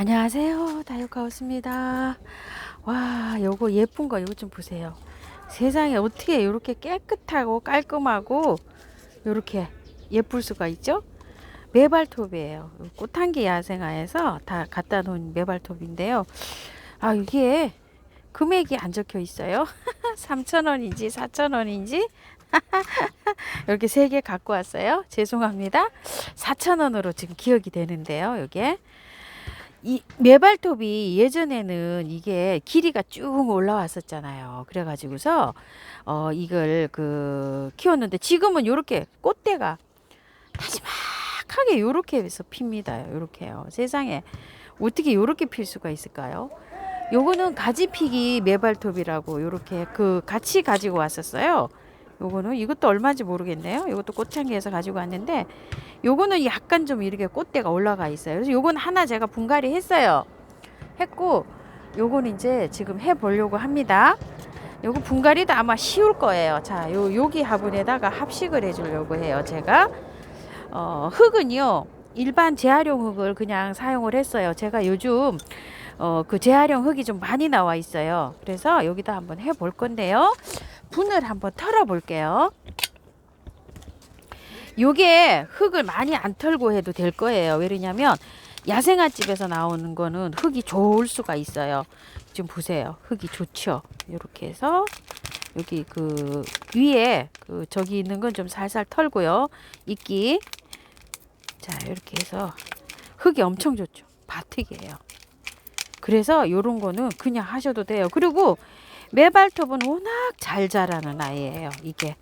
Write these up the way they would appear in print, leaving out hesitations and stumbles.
안녕하세요, 다육하우스입니다. 와, 요거 예쁜 거 이거 좀 보세요. 세상에 어떻게 이렇게 깨끗하고 깔끔하고 이렇게 예쁠 수가 있죠? 메발톱이에요. 꽃향기 야생화에서 다 갖다 놓은 메발톱인데요. 아, 이게 금액이 안 적혀 있어요. 3,000원인지 4,000원인지 이렇게 세 개 갖고 왔어요. 죄송합니다. 4,000원으로 지금 기억이 되는데요. 이게 이 메발톱이 예전에는 이게 길이가 쭉 올라왔었잖아요. 그래가지고서 이걸 키웠는데 지금은 요렇게 꽃대가 나지막하게 요렇게 해서 핍니다. 요렇게요. 세상에 어떻게 요렇게 필 수가 있을까요? 요거는 가지피기 메발톱이라고 요렇게 같이 가지고 왔었어요. 요거는 이것도 얼마인지 모르겠네요. 이것도 꽃향기에서 가지고 왔는데 요거는 약간 좀 이렇게 꽃대가 올라가 있어요. 그래서 요건 하나 제가 분갈이 했어요. 했고 요거는 이제 지금 해 보려고 합니다. 요거 분갈이도 아마 쉬울 거예요. 자, 여기 화분에다가 합식을 해 주려고 해요. 제가 흙은요. 일반 재활용 흙을 그냥 사용을 했어요. 제가 요즘 재활용 흙이 좀 많이 나와 있어요. 그래서 여기다 한번 해 볼 건데요. 분을 한번 털어 볼게요. 요게 흙을 많이 안 털고 해도 될 거예요. 왜냐면 야생화 집에서 나오는 거는 흙이 좋을 수가 있어요. 지금 보세요. 흙이 좋죠. 이렇게 해서 여기 위에 저기 있는 건 좀 살살 털고요. 이끼. 자, 이렇게 해서 흙이 엄청 좋죠. 바특이에요. 그래서 요런 거는 그냥 하셔도 돼요. 그리고 메발톱은 워낙 잘 자라는 아이예요. 이게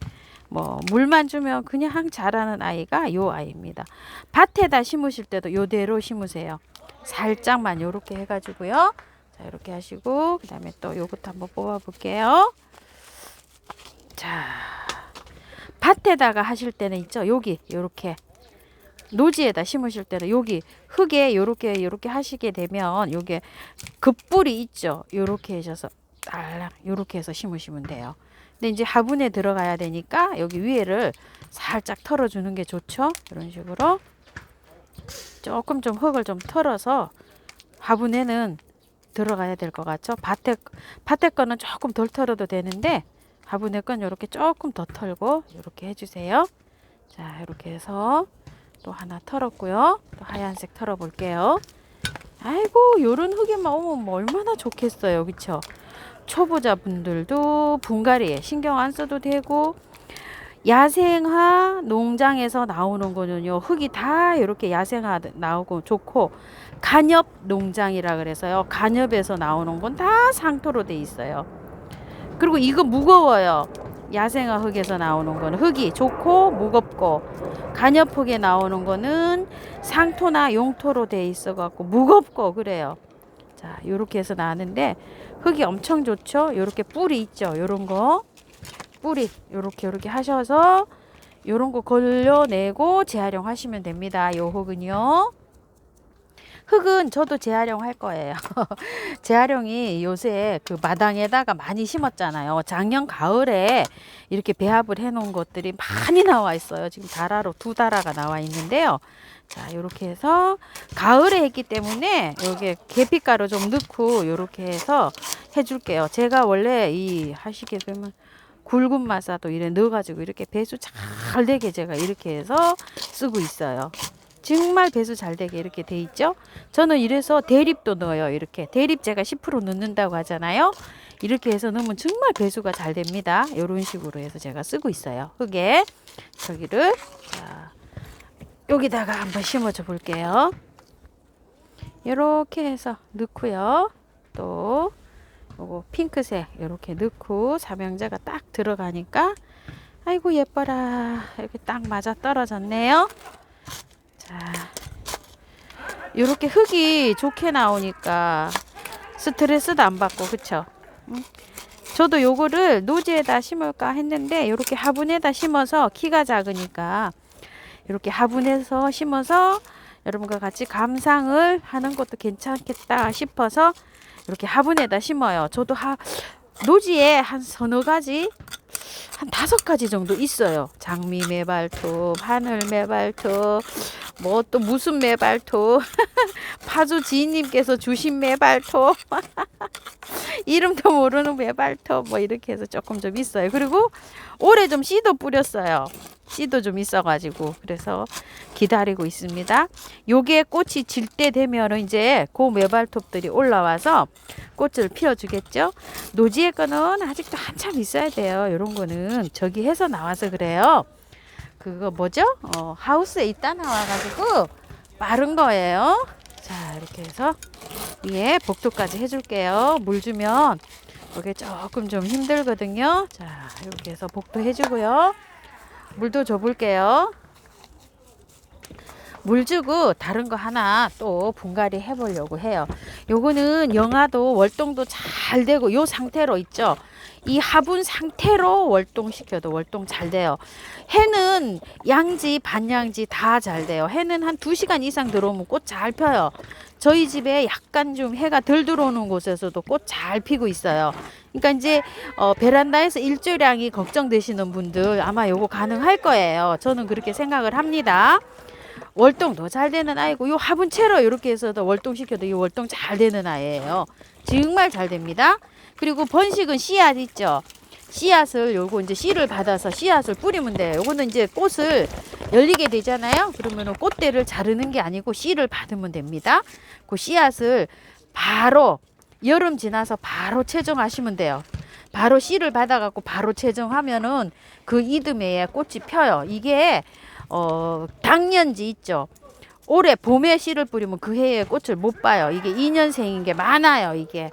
뭐 물만 주면 그냥 자라는 아이가 요 아이입니다. 밭에다 심으실 때도 요대로 심으세요. 살짝만 요렇게 해가지고요. 자, 이렇게 하시고 그 다음에 또 요것도 한번 뽑아 볼게요. 자, 밭에다가 하실 때는 있죠. 여기 요렇게 노지에다 심으실 때는 여기 흙에 요렇게 하시게 되면 요게 급뿌리 있죠. 요렇게 하셔서 딸랑 요렇게 해서 심으시면 돼요. 근데 이제 화분에 들어가야 되니까 여기 위에를 살짝 털어주는 게 좋죠. 이런 식으로 조금 좀 흙을 좀 털어서 화분에는 들어가야 될 것 같죠. 밭에 거는 조금 덜 털어도 되는데 화분에 건 이렇게 조금 더 털고 이렇게 해주세요. 자, 이렇게 해서 또 하나 털었고요. 또 하얀색 털어 볼게요. 아이고, 요런 흙에만 오면 뭐 얼마나 좋겠어요. 그쵸? 초보자분들도 분갈이에 신경 안 써도 되고, 야생화 농장에서 나오는 거는요, 흙이 다 이렇게 야생화 나오고 좋고, 간엽 농장이라 그래서요, 간엽에서 나오는 건 다 상토로 돼 있어요. 그리고 이거 무거워요. 야생화 흙에서 나오는 거는 흙이 좋고 무겁고, 간엽 흙에 나오는 거는 상토나 용토로 돼 있어 갖고 무겁고 그래요. 자, 요렇게 해서 나는데 흙이 엄청 좋죠. 요렇게 뿌리 있죠. 요런 거 뿌리 요렇게 하셔서 요런 거 걸려내고 재활용 하시면 됩니다. 요 흙은요. 흙은 저도 재활용할 거예요. 재활용이 요새 마당에다가 많이 심었잖아요. 작년 가을에 이렇게 배합을 해 놓은 것들이 많이 나와 있어요. 지금 다라로 2다라가 나와 있는데요. 자, 이렇게 해서 가을에 했기 때문에 여기에 계피가루 좀 넣고 이렇게 해서 해줄게요. 제가 원래 하시게 되면 굵은 마사도 이래 넣어가지고 이렇게 배수 잘 되게 제가 이렇게 해서 쓰고 있어요. 정말 배수 잘 되게 이렇게 돼 있죠. 저는 이래서 대립도 넣어요. 이렇게 대립 제가 10% 넣는다고 하잖아요. 이렇게 해서 넣으면 정말 배수가 잘 됩니다. 이런 식으로 해서 제가 쓰고 있어요. 흙에 저기를 자, 여기다가 한번 심어줘 볼게요. 이렇게 해서 넣고요. 또 요거 핑크색 이렇게 넣고 삼형제가 딱 들어가니까 아이고 예뻐라. 이렇게 딱 맞아 떨어졌네요. 자, 이렇게 흙이 좋게 나오니까 스트레스도 안 받고 그쵸? 저도 요거를 노지에다 심을까 했는데 이렇게 화분에다 심어서 키가 작으니까 이렇게 화분에서 심어서 여러분과 같이 감상을 하는 것도 괜찮겠다 싶어서 이렇게 화분에다 심어요. 저도 노지에 한 서너 가지 한 5가지 정도 있어요. 장미 메발톱, 하늘 메발톱, 뭐 또 무슨 매발토 파주 지인님께서 주신 매발토 이름도 모르는 매발톱 뭐 이렇게 해서 조금 좀 있어요. 그리고 올해 좀 씨도 뿌렸어요. 씨도 좀 있어가지고 그래서 기다리고 있습니다. 요게 꽃이 질 때 되면은 이제 그 매발톱들이 올라와서 꽃을 피워주겠죠. 노지의 거는 아직도 한참 있어야 돼요. 요런 거는 저기 해서 나와서 그래요. 그거 뭐죠? 하우스에 있다 나와가지고 빠른 거예요. 자, 이렇게 해서 위에 복도까지 해줄게요. 물 주면 이게 조금 좀 힘들거든요. 자, 이렇게 해서 복도 해주고요. 물도 줘볼게요. 물 주고 다른 거 하나 또 분갈이 해보려고 해요. 요거는 영하도 월동도 잘 되고 요 상태로 있죠. 이 화분 상태로 월동시켜도 월동 잘 돼요. 해는 양지 반양지 다 잘 돼요. 해는 한 2시간 이상 들어오면 꽃 잘 펴요. 저희 집에 약간 좀 해가 덜 들어오는 곳에서도 꽃 잘 피고 있어요. 그러니까 이제 베란다에서 일조량이 걱정되시는 분들 아마 요거 가능할 거예요. 저는 그렇게 생각을 합니다. 월동 더 잘 되는 아이고 요 화분채로 이렇게 해서도 월동시켜도 이 월동 잘 되는 아이예요. 정말 잘 됩니다. 그리고 번식은 씨앗 있죠. 씨앗을 요거 이제 씨를 받아서 씨앗을 뿌리면 돼요. 요거는 이제 꽃을 열리게 되잖아요. 그러면은 꽃대를 자르는 게 아니고 씨를 받으면 됩니다. 그 씨앗을 바로 여름 지나서 바로 채종하시면 돼요. 바로 씨를 받아갖고 바로 채종하면은 그 이듬해에 꽃이 펴요. 이게 당년지 있죠. 올해 봄에 씨를 뿌리면 그 해에 꽃을 못 봐요. 이게 2년생인 게 많아요. 이게.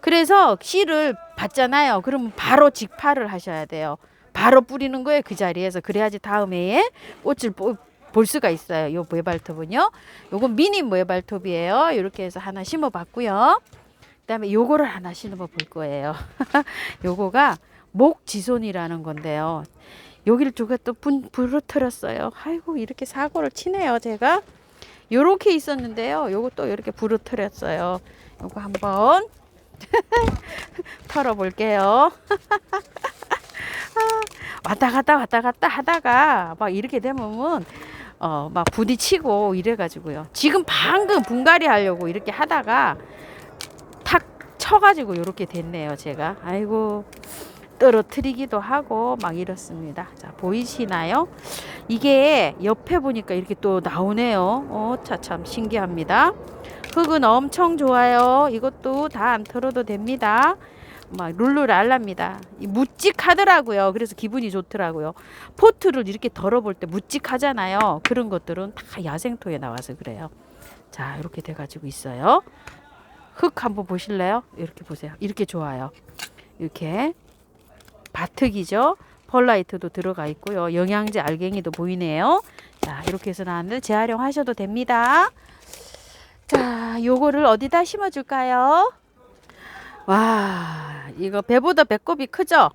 그래서 씨를 받잖아요. 그러면 바로 직파를 하셔야 돼요. 바로 뿌리는 거예요. 그 자리에서. 그래야지 다음 해에 꽃을 볼 수가 있어요. 요 모에발톱은요. 요건 미니 모에발톱이에요. 이렇게 해서 하나 심어 봤고요. 그다음에 요거를 하나 심어 볼 거예요. 요거가 목지손이라는 건데요. 여기를 누가 또 부러뜨렸어요. 아이고 이렇게 사고를 치네요. 제가 요렇게 있었는데요. 요거 또 이렇게 부러뜨렸어요. 요거 한번 털어 볼게요. 왔다 갔다 하다가 막 이렇게 되면 막 부딪히고 이래가지고요. 지금 방금 분갈이 하려고 이렇게 하다가 탁 쳐가지고 이렇게 됐네요. 제가 아이고 떨어뜨리기도 하고 막 이렇습니다. 자, 보이시나요? 이게 옆에 보니까 이렇게 또 나오네요. 참 신기합니다. 흙은 엄청 좋아요. 이것도 다 안 털어도 됩니다. 막 룰루랄라입니다. 묵직하더라고요. 그래서 기분이 좋더라고요. 포트를 이렇게 덜어볼 때 묵직하잖아요. 그런 것들은 다 야생토에 나와서 그래요. 자, 이렇게 돼가지고 있어요. 흙 한번 보실래요? 이렇게 보세요. 이렇게 좋아요. 이렇게 바특이죠. 펄라이트도 들어가 있고요. 영양제 알갱이도 보이네요. 자, 이렇게 해서 나왔는데 재활용하셔도 됩니다. 자, 요거를 어디다 심어줄까요? 와, 이거 배보다 배꼽이 크죠?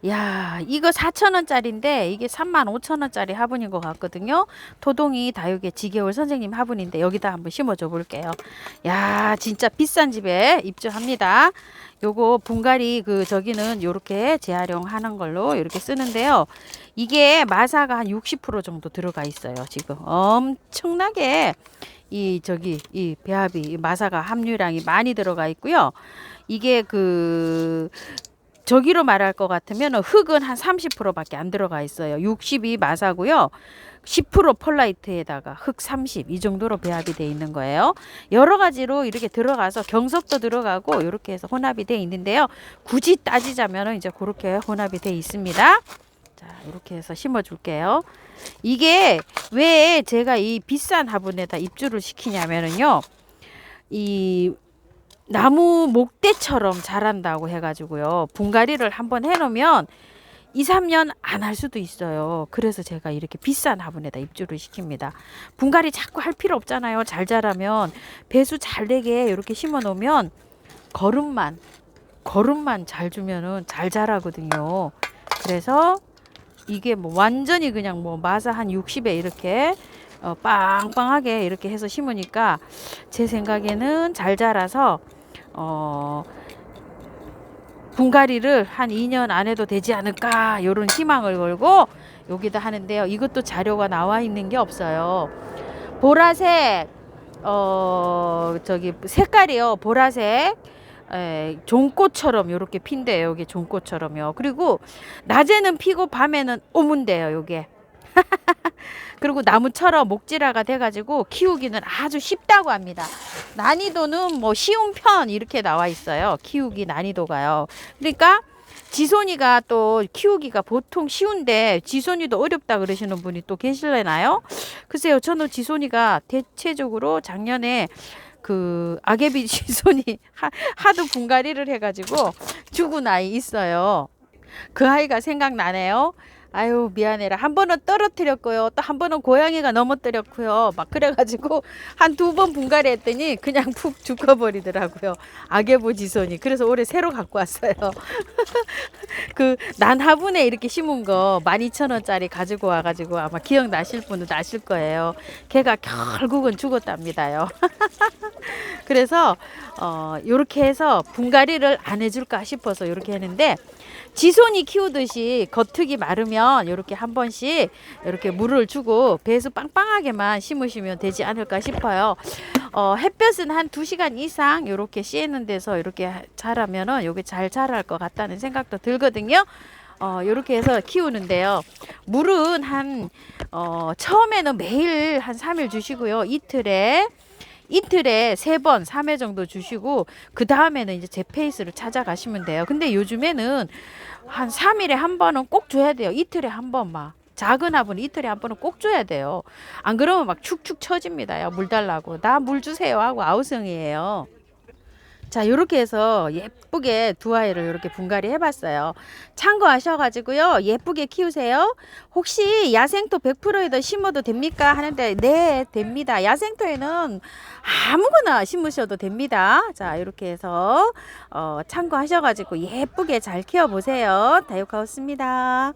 야, 이거 4,000원짜리인데 이게 35,000원짜리 화분인 것 같거든요. 토동이 다육의 지개월 선생님 화분인데 여기다 한번 심어줘 볼게요. 야, 진짜 비싼 집에 입주합니다. 요거 분갈이 저기는 요렇게 재활용하는 걸로 이렇게 쓰는데요. 이게 마사가 한 60% 정도 들어가 있어요. 지금 엄청나게 이 배합이 마사가 함유량이 많이 들어가 있고요. 이게 저기로 말할 것 같으면 흙은 한 30%밖에 안 들어가 있어요. 60이 마사고요. 10% 펄라이트에다가 흙 30 이 정도로 배합이 돼 있는 거예요. 여러 가지로 이렇게 들어가서 경석도 들어가고 이렇게 해서 혼합이 돼 있는데요. 굳이 따지자면 이제 그렇게 혼합이 돼 있습니다. 자, 이렇게 해서 심어 줄게요. 이게 왜 제가 이 비싼 화분에다 입주를 시키냐면은요. 이 나무 목대처럼 자란다고 해가지고요. 분갈이를 한번 해놓으면 2, 3년 안 할 수도 있어요. 그래서 제가 이렇게 비싼 화분에다 입주를 시킵니다. 분갈이 자꾸 할 필요 없잖아요. 잘 자라면 배수 잘 되게 이렇게 심어 놓으면 거름만 잘 주면은 잘 자라거든요. 그래서 이게 뭐 완전히 그냥 뭐 마사 한 60에 이렇게 빵빵하게 이렇게 해서 심으니까 제 생각에는 잘 자라서 분갈이를 한 2년 안 해도 되지 않을까 요런 희망을 걸고 여기다 하는데요. 이것도 자료가 나와 있는 게 없어요. 보라색, 저기 색깔이요. 보라색. 종꽃처럼 요렇게 핀대요. 여기 종꽃처럼요. 그리고 낮에는 피고 밤에는 오문대요. 요게. 그리고 나무처럼 목질화가 돼가지고 키우기는 아주 쉽다고 합니다. 난이도는 뭐 쉬운 편 이렇게 나와 있어요. 키우기 난이도가요. 그러니까 지손이가 또 키우기가 보통 쉬운데 지손이도 어렵다 그러시는 분이 또 계실래나요? 글쎄요, 저는 지손이가 대체적으로 작년에 그 아개비 지손이 하도 분갈이를 해가지고 죽은 아이 있어요. 그 아이가 생각나네요. 아유 미안해라. 한 번은 떨어뜨렸고요. 또 한 번은 고양이가 넘어뜨렸고요. 막 그래가지고 한 2번 분갈이 했더니 그냥 푹 죽어버리더라고요. 아개보지손이. 그래서 올해 새로 갖고 왔어요. 그 난 화분에 이렇게 심은 거 12,000원짜리 가지고 와가지고 아마 기억나실 분은 아실 거예요. 걔가 결국은 죽었답니다요. 그래서 요렇게 해서 분갈이를 안 해줄까 싶어서 요렇게 했는데, 지손이 키우듯이 겉흙이 마르면 요렇게 한 번씩 이렇게 물을 주고 배수 빵빵하게만 심으시면 되지 않을까 싶어요. 햇볕은 한 2시간 이상 요렇게 씌는 데서 이렇게 자라면은 요게 잘 자랄 것 같다는 생각도 들거든요. 요렇게 해서 키우는데요. 물은 처음에는 매일 한 3일 주시고요. 이틀에 3번, 3회 정도 주시고, 그 다음에는 이제 제 페이스를 찾아가시면 돼요. 근데 요즘에는 한 3일에 한 번은 꼭 줘야 돼요. 이틀에 한 번만. 작은 화분 이틀에 한 번은 꼭 줘야 돼요. 안 그러면 막 축축 처집니다. 물 달라고. 나 물 주세요 하고 아우성이에요. 자, 이렇게 해서 예쁘게 두 아이를 이렇게 분갈이 해봤어요. 참고하셔가지고요, 예쁘게 키우세요. 혹시 야생토 100%에다 심어도 됩니까? 하는데, 네, 됩니다. 야생토에는 아무거나 심으셔도 됩니다. 자, 이렇게 해서 참고하셔가지고 예쁘게 잘 키워보세요. 다육하우스입니다.